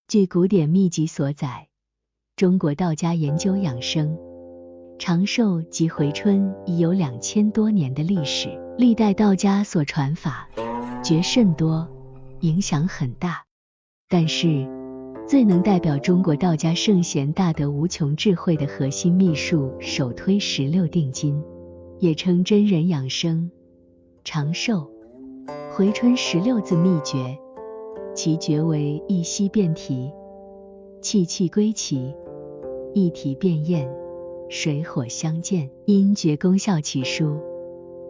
据古典秘籍所载，中国道家研究养生、长寿及回春已有2000多年的历史，历代道家所传法诀甚多，影响很大。但是最能代表中国道家圣贤大德无穷智慧的核心秘术，首推16定金，也称真人养生、长寿、回春16字秘诀。其诀为一息变体，气气归齐，一体变焰，水火相间，因诀功效奇殊，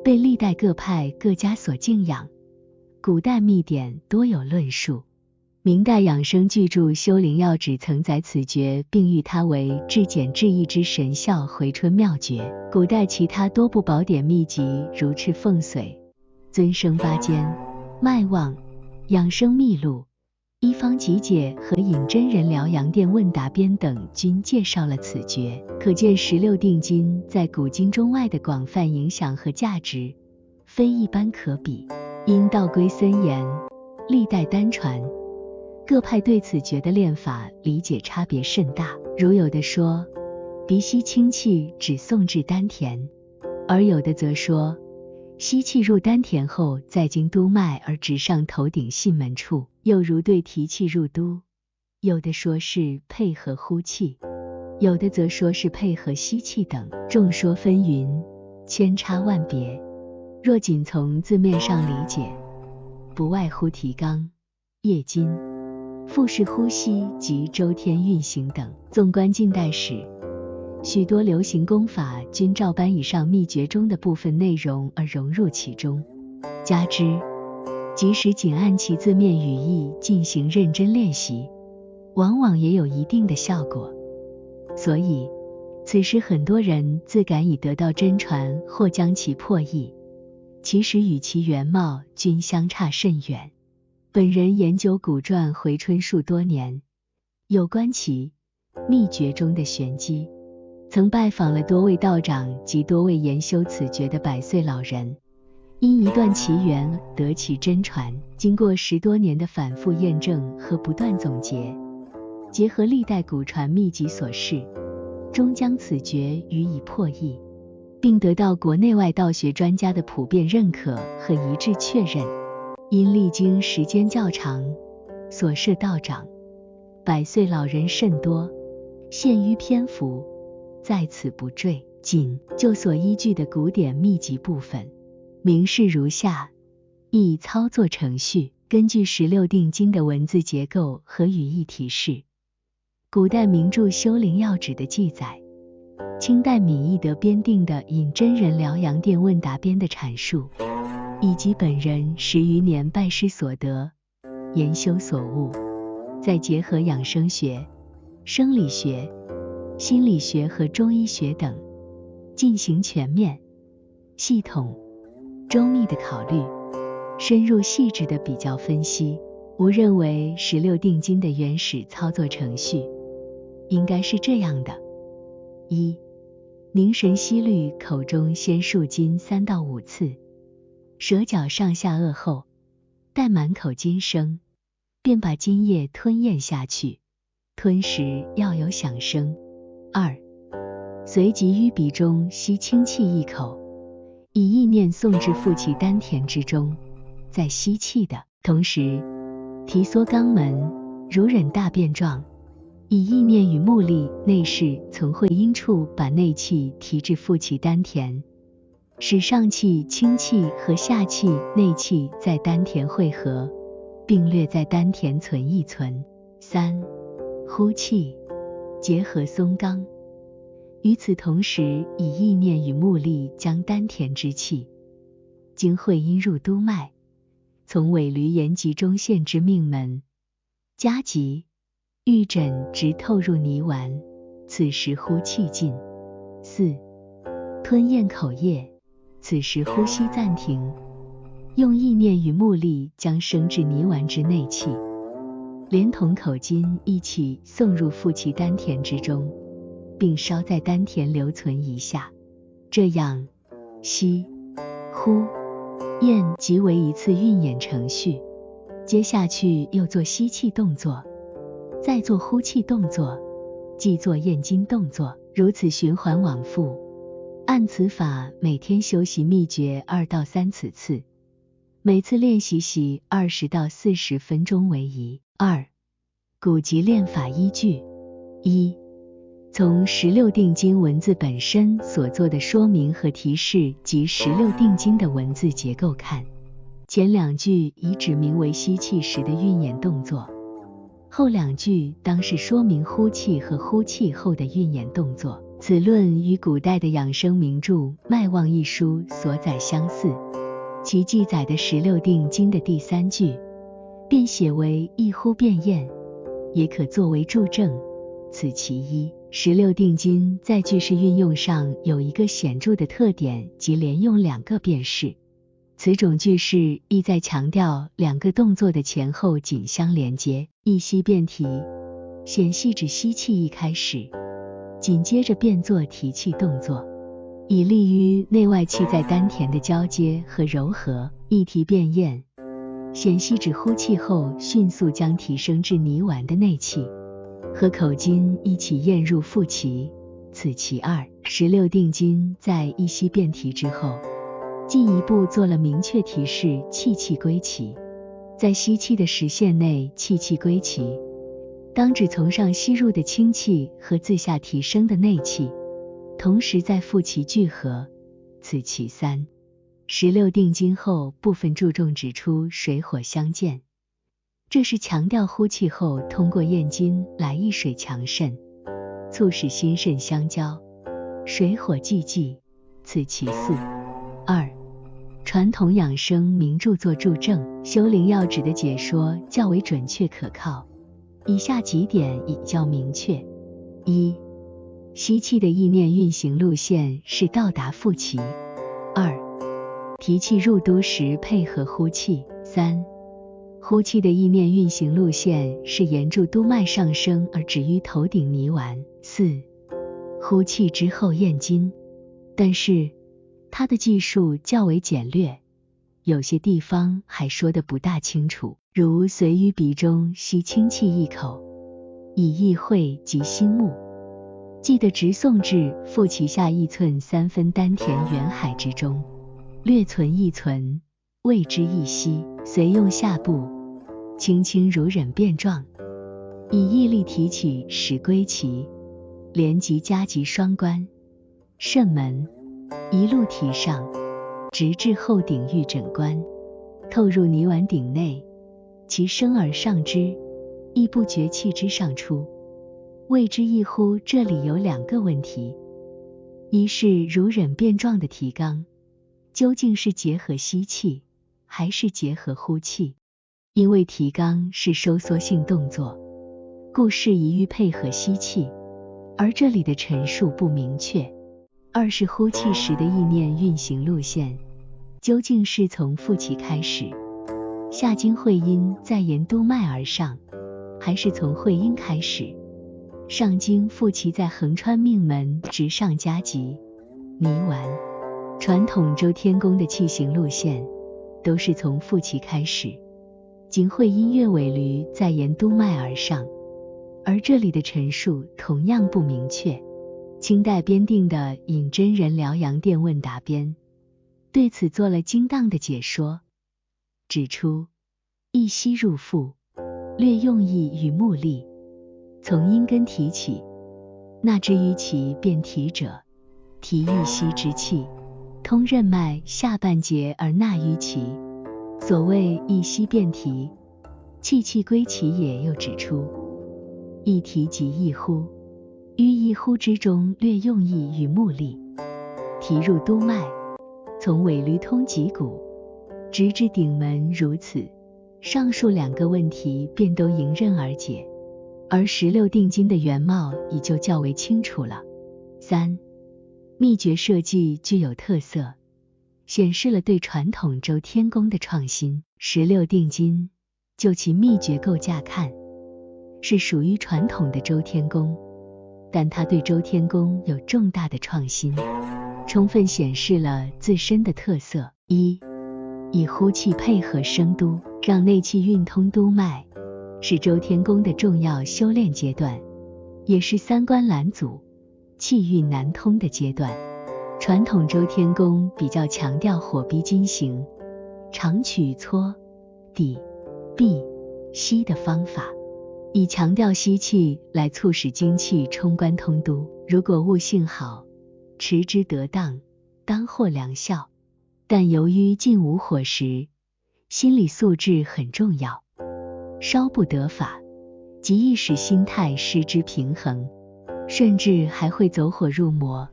被历代各派各家所敬仰。古代秘典多有论述，明代养生巨著《修灵要旨》曾载此诀，并誉它为至简至易之神效回春妙诀。古代其他多部宝典秘籍如《赤凤髓》、《尊生八间》、《脉望》、《养生秘录》、《医方集解》和《引真人疗养殿问答编》等均介绍了此诀，可见16定金在古今中外的广泛影响和价值，非一般可比。因道规森严，历代单传，各派对此诀的练法理解差别甚大。如有的说鼻息清气只送至丹田，而有的则说吸气入丹田后再经督脉而直上头顶囟门处，又如对提气入督，有的说是配合呼气，有的则说是配合吸气等，众说纷纭，千差万别。若仅从字面上理解，不外乎提肛、液津、腹式呼吸及周天运行等。纵观近代史，许多流行功法均照搬以上秘诀中的部分内容而融入其中，加之即使仅按其字面语义进行认真练习，往往也有一定的效果。所以此时很多人自感已得到真传，或将其破译，其实与其原貌均相差甚远。本人研究古传回春术多年，有关其秘诀中的玄机，曾拜访了多位道长及多位研修此诀的100岁老人，因一段其缘得其真传。经过10多年的反复验证和不断总结，结合历代古传秘籍所示，终将此诀予以破译，并得到国内外道学专家的普遍认可和一致确认。因历经时间较长，所摄道长、100岁老人甚多，限于篇幅，在此不赘，仅就所依据的古典秘籍部分，明示如下。一、操作程序。根据16定金的文字结构和语义提示，古代名著《修灵要旨》的记载，清代闵义德编订的《引真人疗养殿问答编》的阐述，以及本人10余年拜师所得、研修所悟，再结合养生学、生理学、心理学和中医学等，进行全面、系统、周密的考虑，深入细致的比较分析。吾认为16定金的原始操作程序应该是这样的：一、凝神吸虑，口中先漱金3到5次，舌角上下颚后，待满口金声，便把津液吞咽下去，吞时要有响声。二、随即于鼻中吸清气1口，以意念送至腹气丹田之中，在吸气的同时提缩肛门，如忍大便状，以意念与目力内视，从会阴处把内气提至腹气丹田，使上气、清气和下气、内气在丹田汇合，并略在丹田存一存。三、呼气，结合松肛，与此同时以意念与目力将丹田之气经会阴入督脉，从尾闾沿脊中线至命门、夹脊、玉枕直透入泥丸，此时呼气尽。四、吞咽口液，此时呼吸暂停，用意念与目力将升至泥丸之内气，连同口津一起送入腹气丹田之中，并稍在丹田留存一下。这样吸、呼、咽即为一次运演程序。接下去又做吸气动作，再做呼气动作，即做咽筋动作，如此循环往复。按此法每天修习秘诀2到3次，每次练习习20到40分钟为宜。2. 古籍练法依据。1. 从16定经文字本身所做的说明和提示及16定经的文字结构看，前2句已指明为吸气时的运演动作，后2句当是说明呼气和呼气后的运演动作。此论与古代的养生名著《脉望》一书所载相似，其记载的16定经的第3句便写为一呼变咽，也可作为注证，此其一。16定经在句式运用上有一个显著的特点，即连用2个变式。此种句式意在强调2个动作的前后紧相连接。一吸变提，显系指吸气一开始，紧接着便做提气动作，以利于内外气在丹田的交接和柔和。一提变咽，显系指呼气后迅速将提升至泥丸的内气和口筋一起咽入腹脐，此其二。16定经在一吸变提之后，进一步做了明确提示气气归脐。在吸气的时限内，气气归脐，当指从上吸入的清气和自下提升的内气，同时在腹脐聚合，此其三。16定经后部分注重指出水火相间，这是强调呼气后通过咽筋来益水强肾，促使心肾相交，水火既济，此其四。2. 传统养生名著作注证，修灵要旨的解说较为准确可靠，以下几点已较明确。1. 吸气的意念运行路线是到达腹脐。2. 提气入都时配合呼气。3. 呼气的意念运行路线是沿住督脉上升而止于头顶泥丸。4. 呼气之后咽筋，但是它的技术较为简略，有些地方还说得不大清楚，如随于鼻中吸清气一口，以意会及心目，记得直送至腹脐下1寸3分丹田元海之中，略存一存，谓之一吸，随用下部，轻轻如忍变状，以毅力提起使归脐，连及夹脊双关、肾门，一路提上，直至后顶玉枕关，透入泥丸顶内，其升而上之，亦不觉气之上出，谓之一呼。这里有2个问题，一是如忍变状的提纲究竟是结合吸气还是结合呼气？因为提纲是收缩性动作，故适宜于配合吸气，而这里的陈述不明确。2是呼气时的意念运行路线究竟是从腹脐开始，下经会阴再沿督脉而上，还是从会阴开始，上经腹脐再横穿命门直上夹脊、泥丸？传统周天宫的气行路线都是从腹脐开始，经会阴越尾闾再沿督脉而上，而这里的陈述同样不明确。清代编定的《引真人疗养殿问答编》对此做了精当的解说，指出一吸入腹，略用意与目力，从阴根提起，纳之于其便提者，提欲吸之气，通任脉下半节而纳于其，所谓一吸便提，气气归其也。又指出一提即一呼，于一呼之中略用意与目力，提入督脉，从尾闾通脊骨，直至顶门，如此上述2个问题便都迎刃而解，而16定经的原貌已就较为清楚了。3. 秘诀设计具有特色，显示了对传统周天宫的创新。16定经就其秘诀构架看，是属于传统的周天宫，但它对周天宫有重大的创新，充分显示了自身的特色。1. 以呼气配合升督，让内气运通督脉，是周天宫的重要修炼阶段，也是三关拦阻、气运难通的阶段。传统周天宫比较强调火逼金行，常取搓、抵、闭、吸的方法，以强调吸气来促使精气冲关通都。如果悟性好，持之得当，当获良效。但由于近无火时，心理素质很重要，稍不得法，极易使心态失之平衡，甚至还会走火入魔，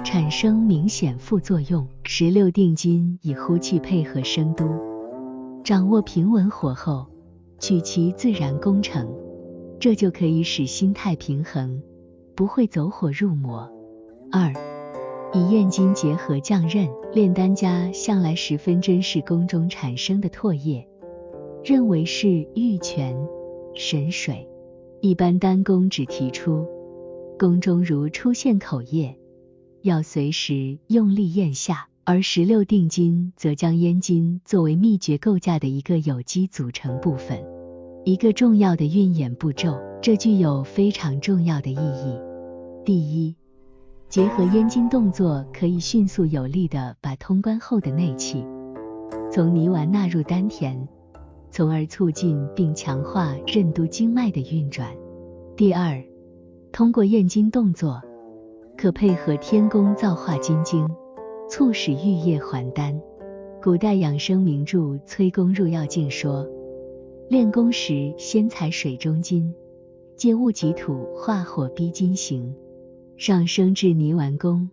产生明显副作用。16定金以呼气配合生都，掌握平稳火候，取其自然功成，这就可以使心态平衡，不会走火入魔。2. 以焰金结合降刃，炼丹家向来十分珍视宫中产生的唾液，认为是玉泉、神水。一般丹宫只提出，宫中如出现口液，要随时用力咽下，而16定金则将烟金作为秘诀构架的一个有机组成部分，一个重要的运演步骤，这具有非常重要的意义。第一，结合咽经动作，可以迅速有力地把通关后的内气从泥丸纳入丹田，从而促进并强化任督经脉的运转。第二，通过咽经动作，可配合天宫造化金经，促使玉液还丹。古代养生名著《崔公入药镜》说，练功时先采水中金，借物及土化火逼金行，上升至泥丸宫，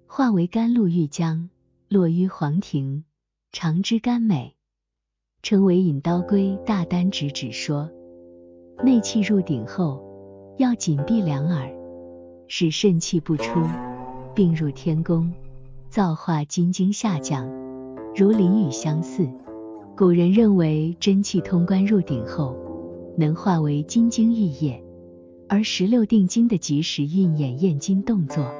化为甘露玉浆，落于黄庭，尝之甘美，称为引刀龟大丹直指说，内气入顶后，要紧闭两耳，使肾气不出，并入天宫，造化金经下降，如淋雨相似。古人认为真气通关入顶后，能化为金经玉液，而16定金的及时运演咽经动作，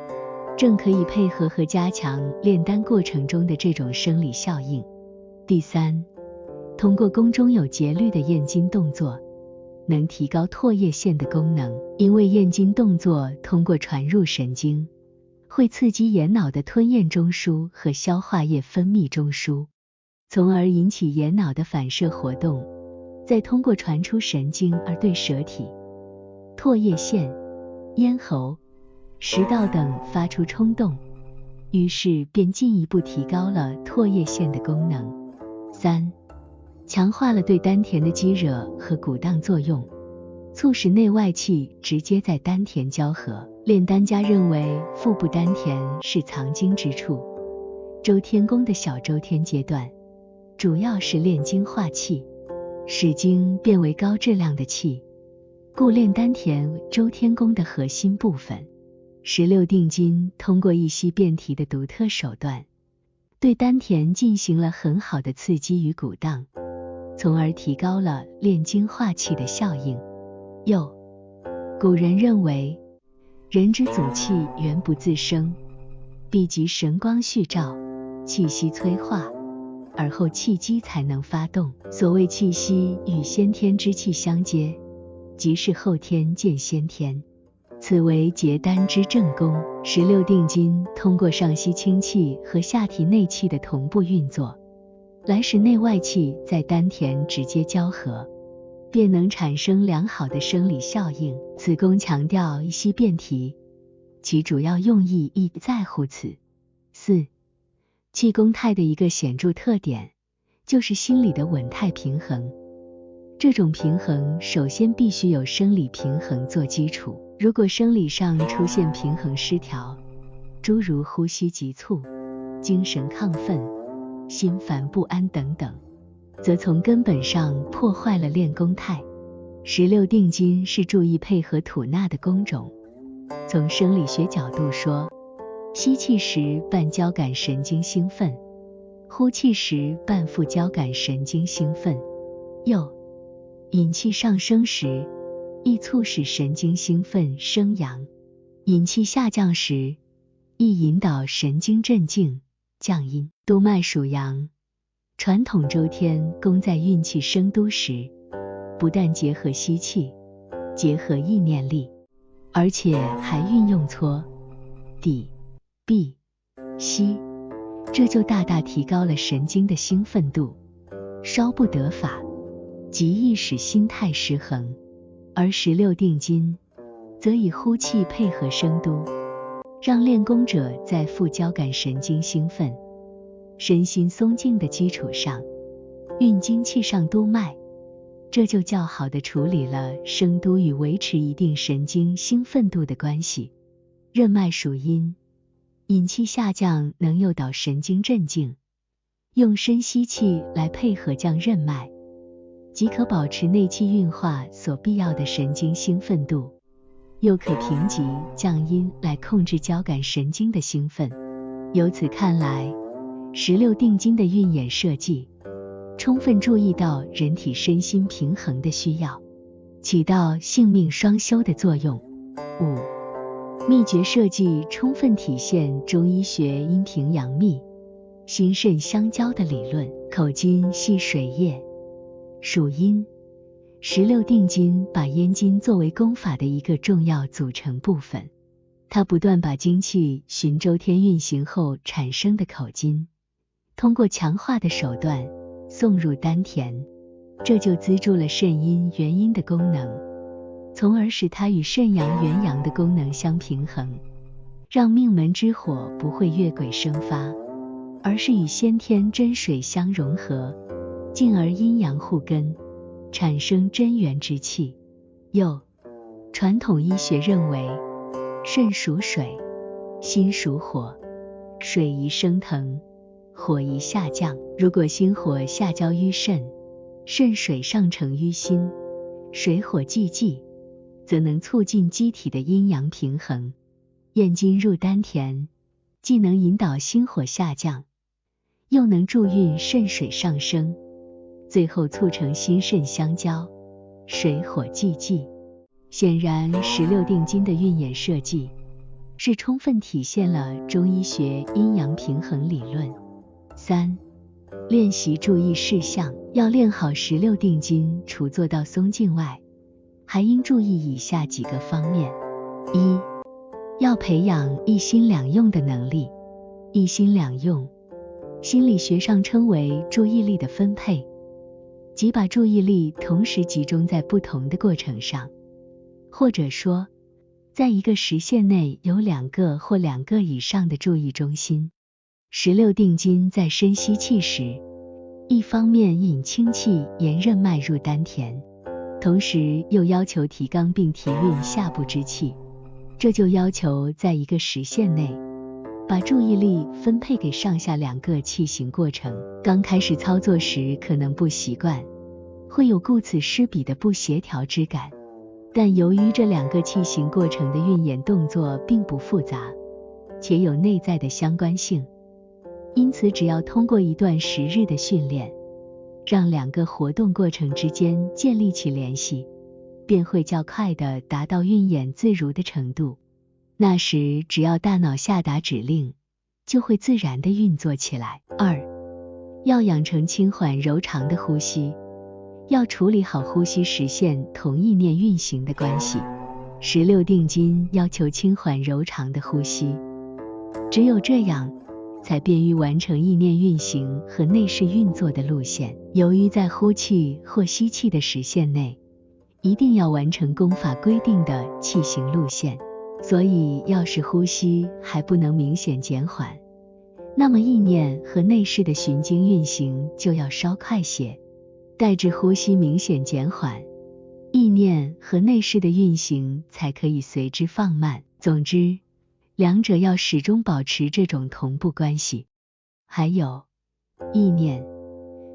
正可以配合和加强炼丹过程中的这种生理效应。第三，通过宫中有节律的咽经动作，能提高唾液腺的功能，因为咽经动作通过传入神经，会刺激眼脑的吞咽中枢和消化液分泌中枢，从而引起眼脑的反射活动，再通过传出神经而对舌体、唾液腺、咽喉、食道等发出冲动，于是便进一步提高了唾液腺的功能。3. 强化了对丹田的积惹和鼓荡作用，促使内外气直接在丹田交合。炼丹家认为腹部丹田是藏经之处，周天宫的小周天阶段主要是炼精化气，使精变为高质量的气，故炼丹田为周天宫的核心部分。16定金通过一吸变提的独特手段，对丹田进行了很好的刺激与鼓荡，从而提高了炼精化气的效应。又，古人认为人之祖气源不自生，必即神光续照，气息催化，而后气机才能发动。所谓气息与先天之气相接，即是后天见先天，此为结丹之正功。16定金通过上吸清气和下提内气的同步运作，来使内外气在丹田直接交合，便能产生良好的生理效应。此功强调一吸变提，其主要用意亦在乎此。4. 气功态的一个显著特点，就是心理的稳态平衡。这种平衡首先必须有生理平衡做基础，如果生理上出现平衡失调，诸如呼吸急促、精神亢奋、心烦不安等等，则从根本上破坏了练功态。16定金是注意配合吐纳的工种。从生理学角度说，吸气时伴交感神经兴奋，呼气时伴副交感神经兴奋。又，引气上升时，易促使神经兴奋升扬；引气下降时，易引导神经镇静降阴。督脉属阳，传统周天宫在运气升都时，不但结合吸气，结合意念力，而且还运用搓、抵、闭、吸，这就大大提高了神经的兴奋度。稍不得法，极易使心态失衡。而16定金则以呼气配合声嘟，让练功者在副交感神经兴奋、身心松静的基础上，运精气上督脉，这就较好地处理了声嘟与维持一定神经兴奋度的关系。任脉属阴，引气下降能诱导神经镇静，用深吸气来配合降任脉，即可保持内气运化所必要的神经兴奋度，又可平极降阴来控制交感神经的兴奋。由此看来，16定金的运演设计充分注意到人体身心平衡的需要，起到性命双修的作用。5. 秘诀设计充分体现中医学阴平阳秘、心肾相交的理论。口津系水液，属阴，16定金把咽筋作为功法的一个重要组成部分。它不断把精气循周天运行后产生的口津，通过强化的手段送入丹田，这就资助了肾阴元阴的功能，从而使它与肾阳元阳的功能相平衡，让命门之火不会越轨生发，而是与先天真水相融合，进而阴阳互根，产生真元之气。传统医学认为，肾属水，心属火，水宜升腾，火宜下降。如果心火下交于肾，肾水上承于心，水火既济，则能促进机体的阴阳平衡。咽津入丹田，既能引导心火下降，又能助运肾水上升，最后促成心肾相交，水火既济。显然16定金的运演设计是充分体现了中医学阴阳平衡理论。3. 练习注意事项。要练好16定金，除做到松静外，还应注意以下几个方面。1. 要培养一心两用的能力。一心两用，心理学上称为注意力的分配，即把注意力同时集中在不同的过程上，或者说，在一个时限内有2个或2个以上的注意中心。16定金在深吸气时，一方面引清气沿任脉入丹田，同时又要求提肛并提运下部之气，这就要求在一个时限内把注意力分配给上下2个气行过程。刚开始操作时可能不习惯，会有顾此失彼的不协调之感，但由于这2个气行过程的运演动作并不复杂，且有内在的相关性，因此只要通过一段时日的训练，让2个活动过程之间建立起联系，便会较快地达到运演自如的程度。那时只要大脑下达指令，就会自然地运作起来。2. 要养成轻缓柔长的呼吸。要处理好呼吸实现同意念运行的关系。16定金要求轻缓柔长的呼吸，只有这样才便于完成意念运行和内视运作的路线。由于在呼气或吸气的时限内，一定要完成功法规定的气行路线，所以要是呼吸还不能明显减缓，那么意念和内视的循经运行就要稍快些。待至呼吸明显减缓，意念和内视的运行才可以随之放慢。总之，两者要始终保持这种同步关系。还有，意念、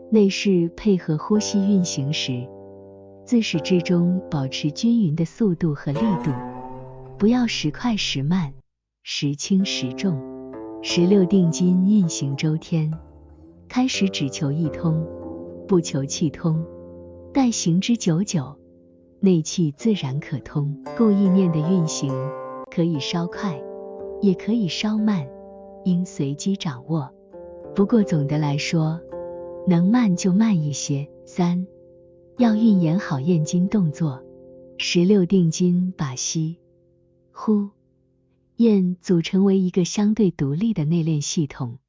内视配合呼吸运行时，自始至终保持均匀的速度和力度，不要时快时慢，时轻时重。16定金运行周天，开始只求意通，不求气通，待行之久久，内气自然可通。故意念的运行可以稍快，也可以稍慢，应随机掌握。不过总的来说，能慢就慢一些。3. 要运演好咽筋动作。16定筋把吸、呼、咽组成为一个相对独立的内练系统，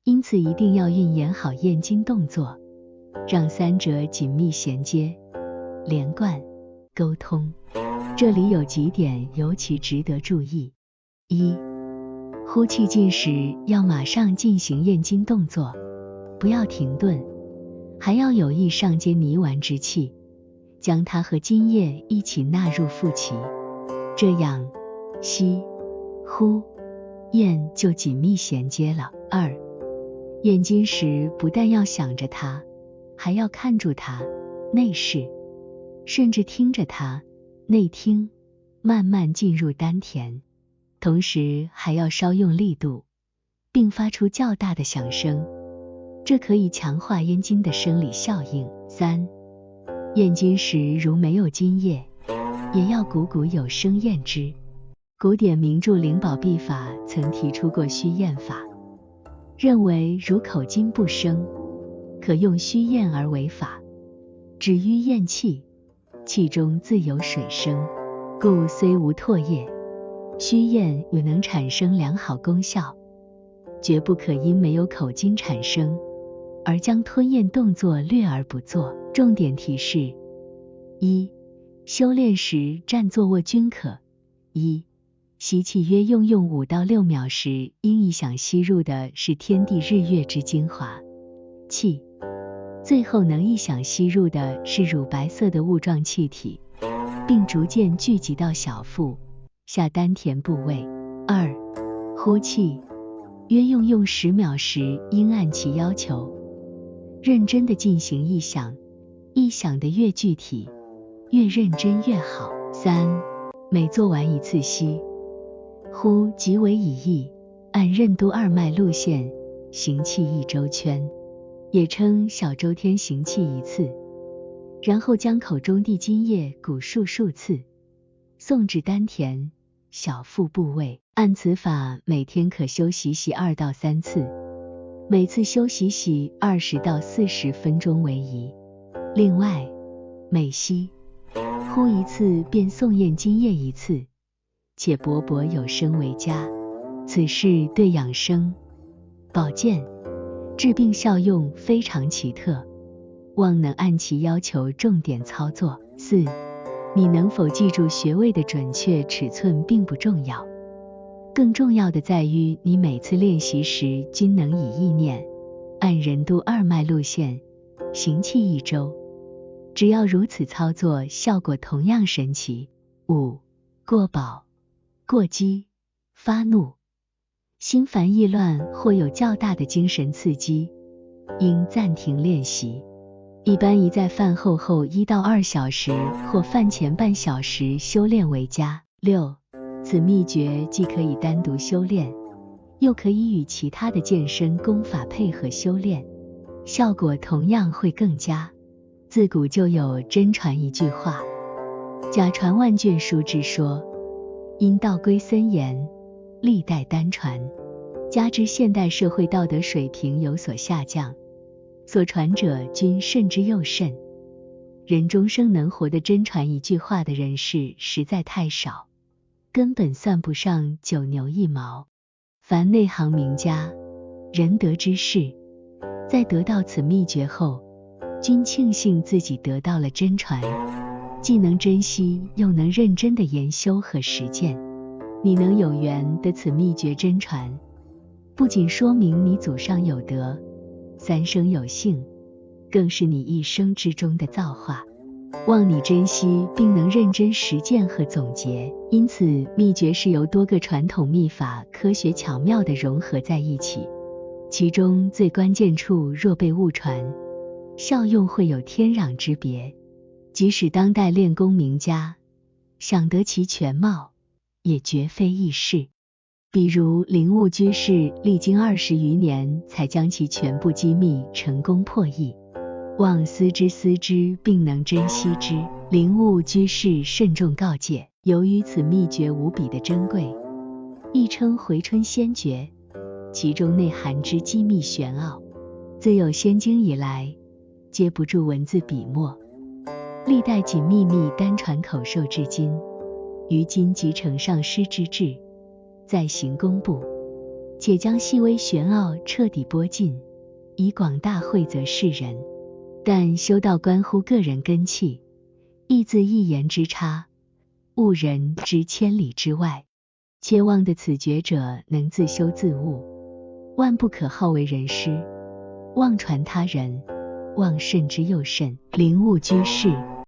因此一定要运演好咽筋动作，让三者紧密衔接、连贯、沟通。这里有几点尤其值得注意。一、呼气进时要马上进行咽筋动作，不要停顿，还要有意上接泥丸之气，将它和津液一起纳入腹脐，这样吸、呼、咽就紧密衔接了。2、咽筋时不但要想着它，还要看住它，内视，甚至听着它，内听，慢慢进入丹田，同时还要稍用力度，并发出较大的响声，这可以强化咽筋的生理效应。3、咽筋时如没有津液，也要汩汩有声咽之。古典名著《灵宝秘法》曾提出过虚咽法，认为如口津不生，可用虚咽而为法，止于咽气，气中自有水生，故虽无唾液，虚咽也能产生良好功效，绝不可因没有口津产生而将吞咽动作略而不做。重点提示： 1、修炼时站坐卧均可。1、吸气约用5到6秒时，应意想吸入的是天地日月之精华气，最后能意想吸入的是乳白色的雾状气体，并逐渐聚集到小腹、下丹田部位。2、呼气约用10秒时，应按其要求，认真地进行意想，意想的越具体，越认真越好。3、每做完一次吸、呼即为已意，按任督二脉路线行气1周圈，也称小周天行气1次，然后将口中地津液鼓数次，送至丹田、小腹部位。按此法，每天可休息2到3次，每次休息20到40分钟为宜。另外，每吸、呼一次便送咽津液1次，且薄薄有声为佳。此事对养生、保健、治病效用非常奇特，望能按其要求重点操作。4、你能否记住穴位的准确尺寸并不重要，更重要的在于你每次练习时均能以意念按任督二脉路线行气1周，只要如此操作，效果同样神奇。5、过饱、过饥、发怒、心烦意乱或有较大的精神刺激，应暂停练习，一般宜在饭后1到2小时或饭前半小时修炼为佳。6、此秘诀既可以单独修炼，又可以与其他的健身功法配合修炼，效果同样会更佳。自古就有真传一句话：假传万卷书之说，因道归森严，历代单传。加之现代社会道德水平有所下降，所传者均慎之又慎，人终生能活得真传一句话的人士实在太少，根本算不上9牛1毛。凡内行名家、仁德之士，在得到此秘诀后，均庆幸自己得到了真传，既能珍惜又能认真的研修和实践。你能有缘得此秘诀真传，不仅说明你祖上有德、三生有幸，更是你一生之中的造化，望你珍惜并能认真实践和总结。因此，秘诀是由多个传统秘法科学巧妙地融合在一起，其中最关键处若被误传，效用会有天壤之别。即使当代练功名家想得其全貌，也绝非易事。比如灵悟居士历经20余年才将其全部机密成功破译，望思之并能珍惜之。灵悟居士慎重告诫，由于此秘诀无比的珍贵，亦称回春仙诀，其中内含之机密玄奥，自有仙经以来皆不著文字笔墨，历代仅秘密单传口授至今，于今即呈上师之志，在行公布，且将细微玄奥彻底播尽，以广大惠泽世人。但修道关乎个人根器，一字一言之差，误人之千里之外。切望的此觉者能自修自悟，万不可好为人师，妄传他人，妄慎之又慎，灵悟居士。